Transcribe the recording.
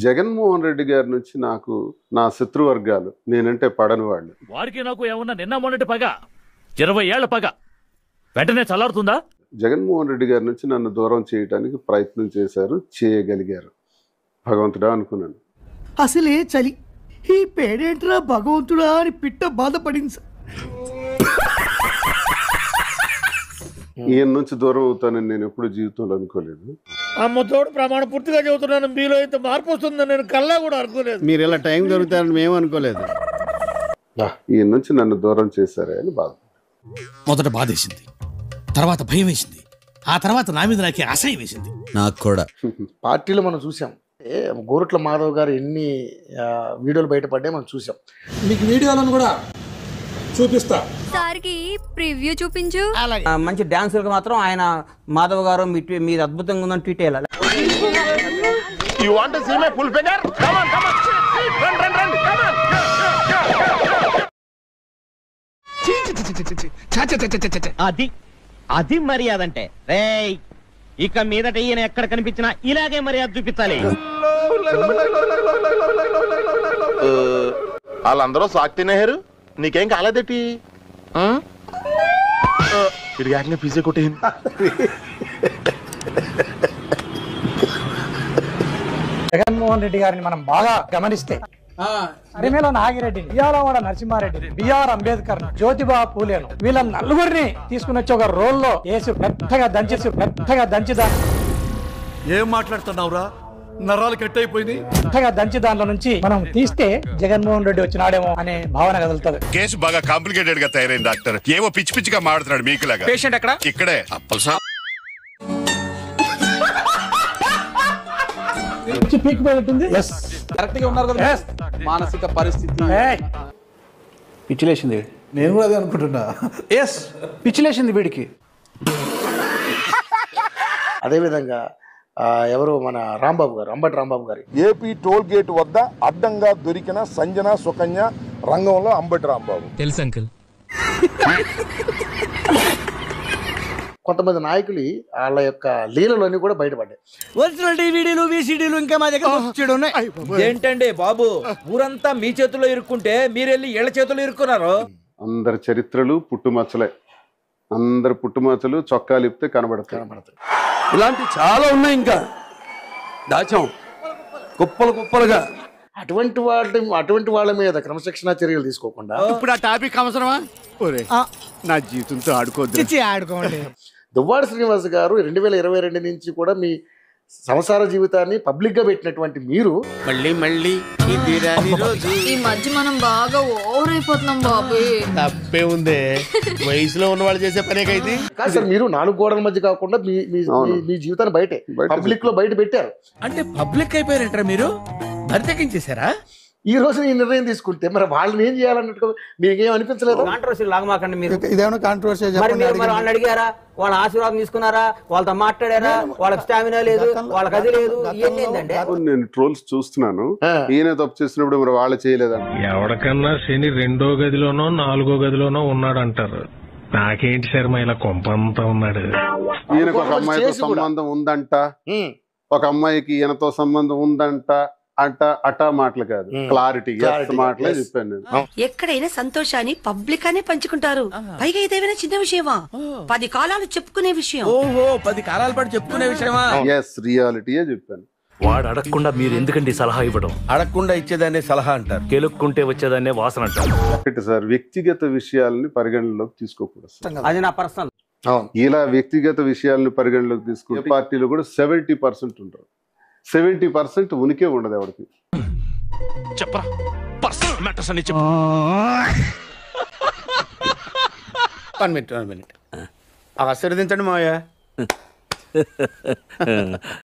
జగన్మోహన్ రెడ్డి గారి నుంచి నాకు నా శత్రువర్గాలు నేనంటే పడని వాళ్ళు వారికి నాకు ఏమన్నా నిన్న మొన్నటి పగ 20 ఏళ్ల పగ వెంటనే చల్లారుతుందా? జగన్మోహన్ రెడ్డి గారి నుంచి నన్ను దూరం చేయడానికి ప్రయత్నం చేశారు, చేయగలిగారు. భగవంతుడా అనుకున్నాను. అసలే చలి ఈ పేడేంట్రా భగవంతుడా అని పిట్ట బాధపడింది సార్. ఈయన నుంచి దూరం అవుతానని నేను ఎప్పుడు జీవితంలో అనుకోలేదు. అమ్మతోడు ప్రమాణ పూర్తిగా చెబుతున్నాను, మీలో ఇంత మార్పు వస్తుందని నేను కల్లా కూడా అనుకోలేదు. మీరు ఇలా టైం దొరుకుతారని మేము అనుకోలేదు. ఈయన నుంచి నన్ను దూరం చేశారే అని బాధ. మొదట బాధేసింది, తర్వాత భయం వేసింది, ఆ తర్వాత నా మీద నాకే అసహ్యం వేసింది. నాకు కూడా. పార్టీలో మనం చూసాం, గోరుట్ల మాధవ్ గారు ఎన్ని వీడియోలు బయటపడ్డాయి మనం చూసాం. మీకు వీడియోలను కూడా చూపిస్తా. సార్కి ప్రివ్యూ చూపించు. మంచి డాన్సర్కి మాత్రం ఆయన మాధవ్ గారు మీరు అద్భుతంగా ఉందని ట్వీట్ చేయాలి. అది మర్యాద అంటే రేయ్, ఇక మీదట ఈయన ఎక్కడ కనిపించినా ఇలాగే మర్యాద చూపించాలి. వాళ్ళందరూ సాక్ తినేహారు, నీకేం కాలేదేటి? ఇడిగాకనే పిజ్జా కొట్టేయండి. జగన్మోహన్ రెడ్డి గారిని మనం బాగా గమనిస్తే అరిమేల నాగిరెడ్డి, బియ్యాలవాడ నరసింహారెడ్డి, బిఆర్ అంబేద్కర్, జ్యోతిబా పూలేను వీళ్ళ నలుగురిని తీసుకుని వచ్చి ఒక రోల్లో వేసి పెద్దగా దంచిదా. ఏం మాట్లాడుతున్నావురా? నరాలు కట్ అయిపోయింది. పెద్దగా దంచి దాంట్లో నుంచి మనం తీస్తే జగన్మోహన్ రెడ్డి వచ్చినాడేమో అనే భావన కదులుతుంది. కేసు బాగా కాంప్లికేటెడ్ గా తయారైంది డాక్టర్. ఏవో పిచ్చి పిచ్చిగా మాడుతున్నాడు మీకులాగా. పేషెంట్ ఎక్కడ? ఇక్కడే. కరెక్ట్ గా ఉన్నారు కదా. మానసిక పరిస్థితి పిచ్చిలేసింది. నేను కూడా అదే అనుకుంటున్నా. పిచ్చిలేసింది వీడికి. అదేవిధంగా ఎవరు మన రాంబాబు గారు, అంబటి రాంబాబు గారు, ఏపీ టోల్ గేట్ వద్ద అడ్డంగా దొరికిన సంజన సుకన్య రంగంలో అంబటి రాంబాబు తెలుసు అంకుల్. కొంతమంది నాయకులు వాళ్ళ యొక్క లీలలోని కూడా బయటపడ్డాయి. ఒరిజినల్ డివిడీలు విసిడీలు ఇంకా మా దగ్గర ఉన్నాయి. ఏంటండి బాబు, ఊరంతా మీ చేతుల్లో ఇరుక్కుంటే మీరెళ్ళి ఏళ్ల చేతుల్లో ఇరుక్కున్నారు. అందరి చరిత్రలు పుట్టుమచ్చలే. అందరి పుట్టుమచ్చలు చొక్కాలు ఇప్పితే కనబడతాయి. ఇలాంటి చాలా ఉన్నాయి, ఇంకా దాచాం కుప్పలుగా. అటువంటి వాళ్ళ మీద క్రమశిక్షణ చర్యలు తీసుకోకుండా ఇప్పుడు ఆ టాపిక్ అవసరమా? నా జీవితంతో ఆడుకోండి. దువ్వాడ శ్రీనివాస్ గారు 2022 నుంచి కూడా మీ సంసార జీవితాన్ని పబ్లిక్ గా పెట్టినటువంటి మీరు మళ్ళీ ఈ మధ్య మనం బాగా ఓవర్ అయిపోతున్నాం బాబు. తప్పే ఉందే, వయసులో ఉన్న వాళ్ళు చేసే పనే కైతే. కాదు సార్, మీరు 4 గోడల మధ్య కాకుండా మీ జీవితాన్ని బయటే పబ్లిక్ లో బయట పెట్టారు. అంటే పబ్లిక్ అయిపోయారంటారా మీరు? బరితెగించేశారా? ఈ రోజు ఈ నిర్ణయం తీసుకుంటే మరి వాళ్ళని ఏం చేయాలన్నట్టు మీకేం అనిపించలేదు? కాంట్రవర్సీ లాగమాకండి మీరు. ఇదేమన్నా కాంట్రవర్సీ? వాళ్ళని అడిగారా? వాళ్ళ ఆశీర్వాదం తీసుకున్నారా? వాళ్ళతో మాట్లాడారా? వాళ్ళకి స్టామినా లేదు, వాళ్ళకి అది లేదు, ఇవన్నీ ఏంటంటే. నేను ట్రోల్స్ చూస్తున్నాను. ఈయన తప్పు చేసినప్పుడు మరి వాళ్ళు చేయలేదంట. ఎవరికన్నా శని 2వ గదిలోనో 4వ గదిలోనో ఉన్నాడంటారు. నాకేంటి శర్మ ఇలా కొంపంతా ఉన్నాడు. ఈయనకు ఒక అమ్మాయితో సంబంధం ఉందంట, ఒక అమ్మాయికి ఈయనతో సంబంధం ఉందంట అటా మాటలు కాదు, క్లారిటీ మాటలే చెప్పాను నేను. ఎక్కడైనా సంతోషాన్ని పబ్లిక్ అనే పంచుకుంటారు. పైగా ఇదేమైనా చిన్న విషయమా? 10 కాలాలు చెప్పుకునే విషయం. ఓహో, 10 కాలాల పాటు చెప్పుకునే విషయమా? ఎస్, రియాలిటీయే చెప్పాను. వాడు అడగకుండా మీరు ఎందుకండి సలహా ఇవ్వడం? అడగకుండా ఇచ్చేదాన్ని సలహా అంటారు, కెలుక్కుంటే వచ్చేదాన్నే వాసన అంటారు. ఒకటి సార్, వ్యక్తిగత విషయాలని పరిగణనలోకి తీసుకోకూడదు. అది నా పర్సనల్. ఇలా వ్యక్తిగత విషయాలను పరిగణలోకి తీసుకుంటే పార్టీలో కూడా 70% ఉంటారు. 70% ఉనికే ఉండదు ఎవరికి. చెప్పరా పర్సనల్ మ్యాటర్స్ అని చెప్పు. 1 minute ఆశీర్వదించండి మావయ్య.